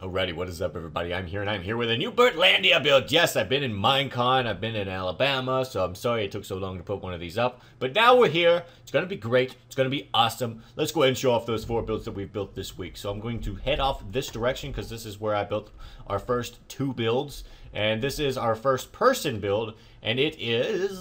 Alrighty, what is up, everybody? I'm here with a new BurtLandia build. Yes, I've been in Minecon, I've been in Alabama, so I'm sorry it took so long to put one of these up. But now we're here. It's going to be great. It's going to be awesome. Let's go ahead and show off those 4 builds that we've built this week. So I'm going to head off this direction because this is where I built our first 2 builds. And this is our first person build, and it is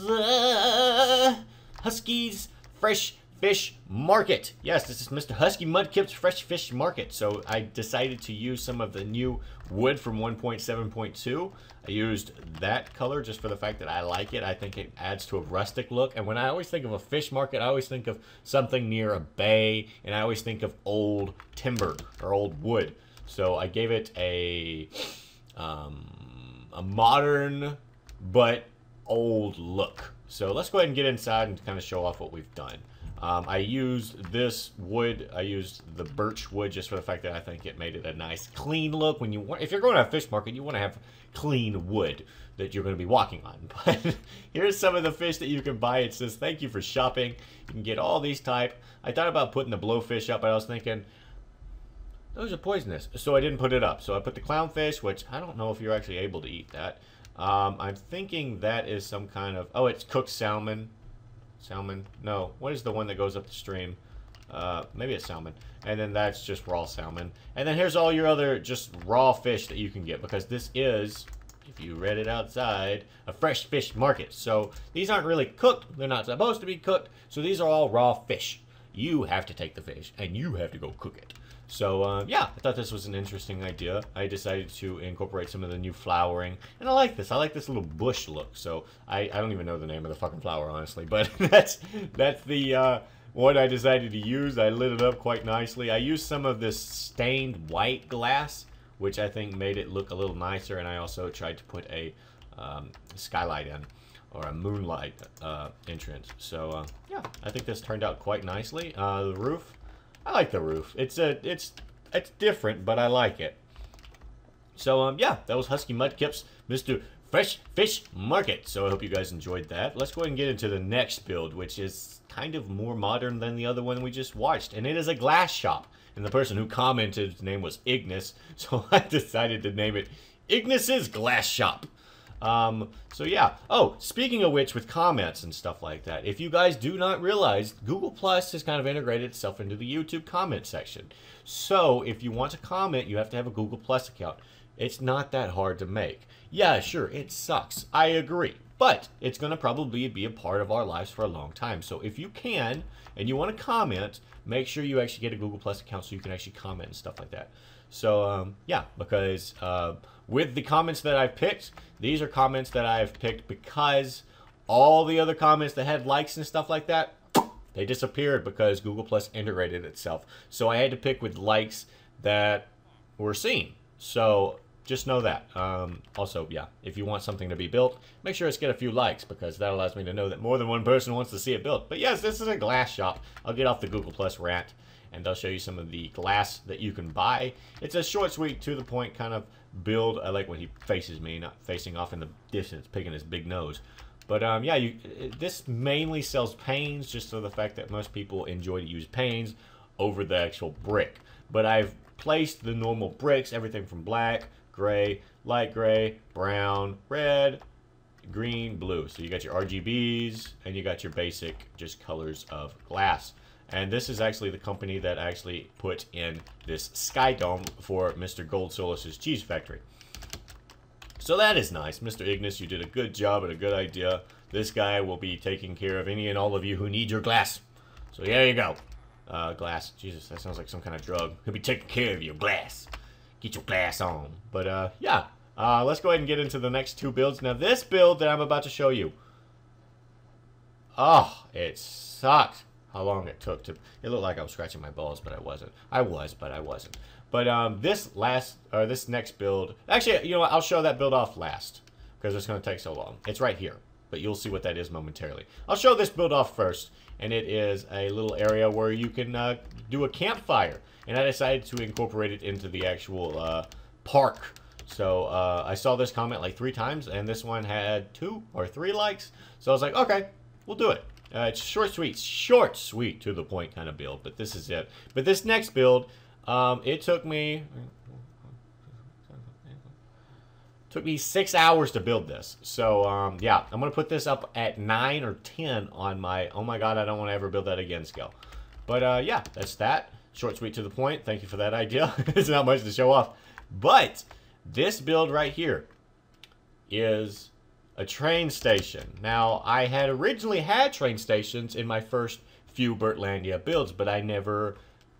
Husky's Fresh Fish Market. Yes, this is Mr. Husky Mudkip's Fresh Fish Market. So I decided to use some of the new wood from 1.7.2. I used that color just for the fact that I like it. I think it adds to a rustic look. And when I always think of a fish market, I always think of something near a bay, and I always think of old timber or old wood. So I gave it a modern but old look. So let's go ahead and get inside and kind of show off what we've done. I used this wood. I used the birch wood just for the fact that I think it made it a nice, clean look. When if you're going to a fish market, you want to have clean wood that you're going to be walking on. But here's some of the fish that you can buy. It says, "Thank you for shopping." You can get all these type. I thought about putting the blowfish up, but I was thinking those are poisonous, so I didn't put it up. So I put the clownfish, which I don't know if you're actually able to eat that. I'm thinking that is some kind of, oh, it's cooked salmon. Salmon? No. What is the one that goes up the stream? Maybe it's salmon. And then that's just raw salmon. And then here's all your other just raw fish that you can get, because this is, if you read it outside, a fresh fish market. So these aren't really cooked. They're not supposed to be cooked. So these are all raw fish. You have to take the fish and you have to go cook it. So, yeah, I thought this was an interesting idea. I decided to incorporate some of the new flowering. And I like this. I like this little bush look. So, I don't even know the name of the fucking flower, honestly. But that's the one I decided to use. I lit it up quite nicely. I used some of this stained white glass, which I think made it look a little nicer. And I also tried to put a skylight in, or a moonlight entrance. So, yeah, I think this turned out quite nicely. The roof. I like the roof. It's different, but I like it. So, yeah, that was Husky Mudkip's Mr. Fresh Fish Market. So I hope you guys enjoyed that. Let's go ahead and get into the next build, which is kind of more modern than the other one we just watched. And it is a glass shop. And the person who commented, his name was Ignis. So I decided to name it Ignis's Glass Shop. So yeah. Oh, speaking of which, with comments and stuff like that, if you guys do not realize, Google Plus has kind of integrated itself into the YouTube comment section. So if you want to comment, you have to have a Google Plus account. It's not that hard to make. Yeah, sure, it sucks. I agree. But it's going to probably be a part of our lives for a long time. So if you can, and you want to comment, make sure you actually get a Google Plus account so you can actually comment and stuff like that. So, yeah, because with the comments that I've picked, these are comments that I've picked because all the other comments that had likes and stuff like that, they disappeared because Google Plus integrated itself. So I had to pick with likes that were seen. So just know that. Also, yeah, if you want something to be built, make sure it's get a few likes, because that allows me to know that more than one person wants to see it built. But yes, this is a glass shop. I'll get off the Google Plus rant, and I'll show you some of the glass that you can buy. It's a short, sweet, to the point kind of build. I like when he faces me, not facing off in the distance, picking his big nose. But yeah, this mainly sells panes, just for the fact that most people enjoy to use panes over the actual brick. But I've placed the normal bricks, everything from black, gray, light gray, brown, red, green, blue. So you got your RGBs, and you got your basic just colors of glass. And this is actually the company that actually put in this sky dome for Mr. Gold Solus's cheese factory. So that is nice. Mr. Ignis, you did a good job and a good idea. This guy will be taking care of any and all of you who need your glass. So there you go. Glass. Jesus, that sounds like some kind of drug. He'll be taking care of your glass. Get your glass on. But, yeah. Let's go ahead and get into the next 2 builds. Now, this build that I'm about to show you. Oh, it sucked. How long it took to... It looked like I was scratching my balls, but I wasn't. I was, but I wasn't. But this next build... Actually, you know what? I'll show that build off last, because it's going to take so long. It's right here, but you'll see what that is momentarily. I'll show this build off first, and it is a little area where you can do a campfire. And I decided to incorporate it into the actual park. So I saw this comment like 3 times, and this one had 2 or 3 likes. So I was like, okay, we'll do it. It's short, sweet, to the point kind of build, but this is it. But this next build, it took me Took me 6 hours to build this. So, yeah, I'm going to put this up at 9 or 10 on my, oh my god, I don't want to ever build that again scale. But, yeah, that's that. Short, sweet, to the point. Thank you for that idea. It's not much to show off. But this build right here is a train station. Now, I had originally had train stations in my first few BurtLandia builds, but I never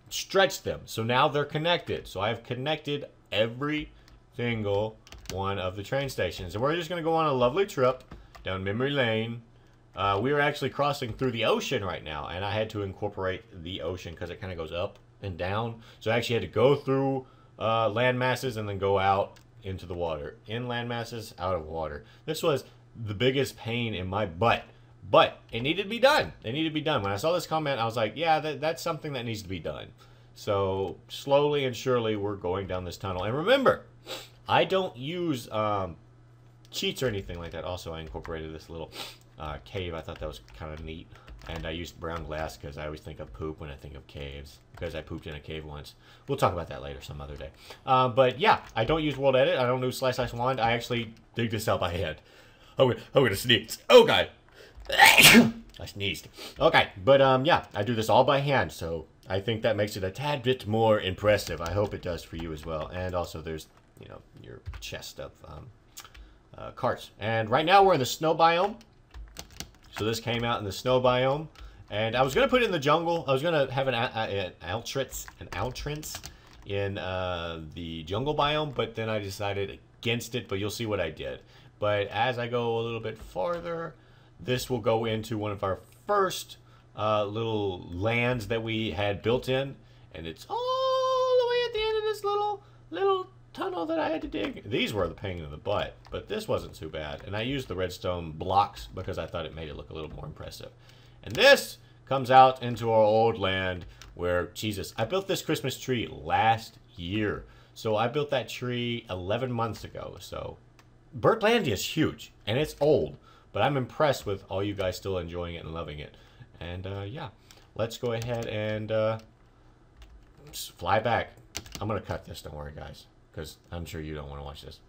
stretched them. So now they're connected. So I've connected every single one of the train stations. And we're just going to go on a lovely trip down memory lane. We are actually crossing through the ocean right now, and I had to incorporate the ocean because it kind of goes up and down. So I actually had to go through land masses and then go out into the water. In land masses, out of water. This was the biggest pain in my butt. But it needed to be done. It needed to be done. When I saw this comment, I was like, yeah, that's something that needs to be done. So slowly and surely, we're going down this tunnel. And remember, I don't use cheats or anything like that. Also, I incorporated this little cave. I thought that was kind of neat. And I used brown glass because I always think of poop when I think of caves. Because I pooped in a cave once. We'll talk about that later some other day. But yeah, I don't use World Edit. I don't do / wand. I actually dig this out by hand. I'm gonna sneeze. Oh god. I sneezed. Okay, but yeah, I do this all by hand. So I think that makes it a tad bit more impressive. I hope it does for you as well. And also there's, you know, your chest of carts. And right now we're in the snow biome. So this came out in the snow biome. And I was going to put it in the jungle. I was going to have an outrance in the jungle biome, but then I decided against it, but you'll see what I did. But as I go a little bit farther, this will go into one of our first little lands that we had built in, and it's all the way at the end of this little tunnel that I had to dig. These were the pain in the butt, but this wasn't too bad. And I used the redstone blocks because I thought it made it look a little more impressive. And this comes out into our old land where, Jesus, I built this Christmas tree last year. So I built that tree 11 months ago. So BurtLandia is huge, and it's old. But I'm impressed with all you guys still enjoying it and loving it. And, yeah, let's go ahead and fly back. I'm going to cut this, don't worry, guys, because I'm sure you don't want to watch this.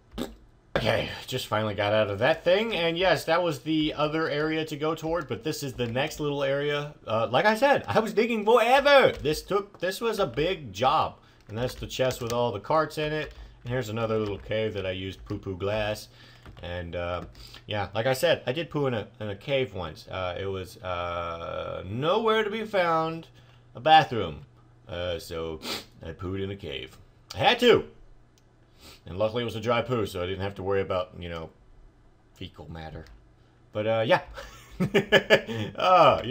Okay, just finally got out of that thing, and yes, that was the other area to go toward, but this is the next little area. Like I said, I was digging forever. This was a big job, and that's the chest with all the carts in it. And here's another little cave that I used poo-poo glass, and yeah, like I said, I did poo in a cave once. It was nowhere to be found, a bathroom, so I pooed in a cave. I had to. And luckily it was a dry poo, so I didn't have to worry about, you know, fecal matter. But, yeah. You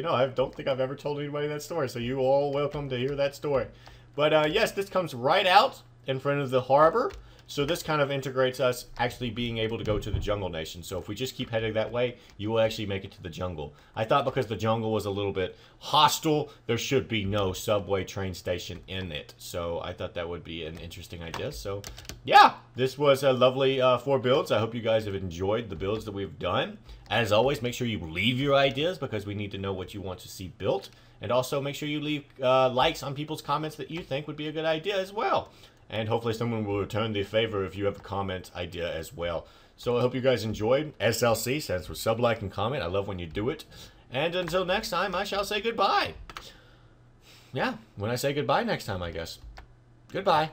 know, I don't think I've ever told anybody that story, so you're all welcome to hear that story. But, yes, this comes right out in front of the harbor. So this kind of integrates us actually being able to go to the jungle nation. So if we just keep heading that way, you will actually make it to the jungle. I thought because the jungle was a little bit hostile, there should be no subway train station in it. So I thought that would be an interesting idea. So yeah, this was a lovely 4 builds. I hope you guys have enjoyed the builds that we've done. As always, make sure you leave your ideas because we need to know what you want to see built. And also make sure you leave likes on people's comments that you think would be a good idea as well. And hopefully someone will return the favor if you have a comment idea as well. So I hope you guys enjoyed. SLC stands for sub, like, and comment. I love when you do it. And until next time, I shall say goodbye. Yeah, when I say goodbye next time, I guess. Goodbye.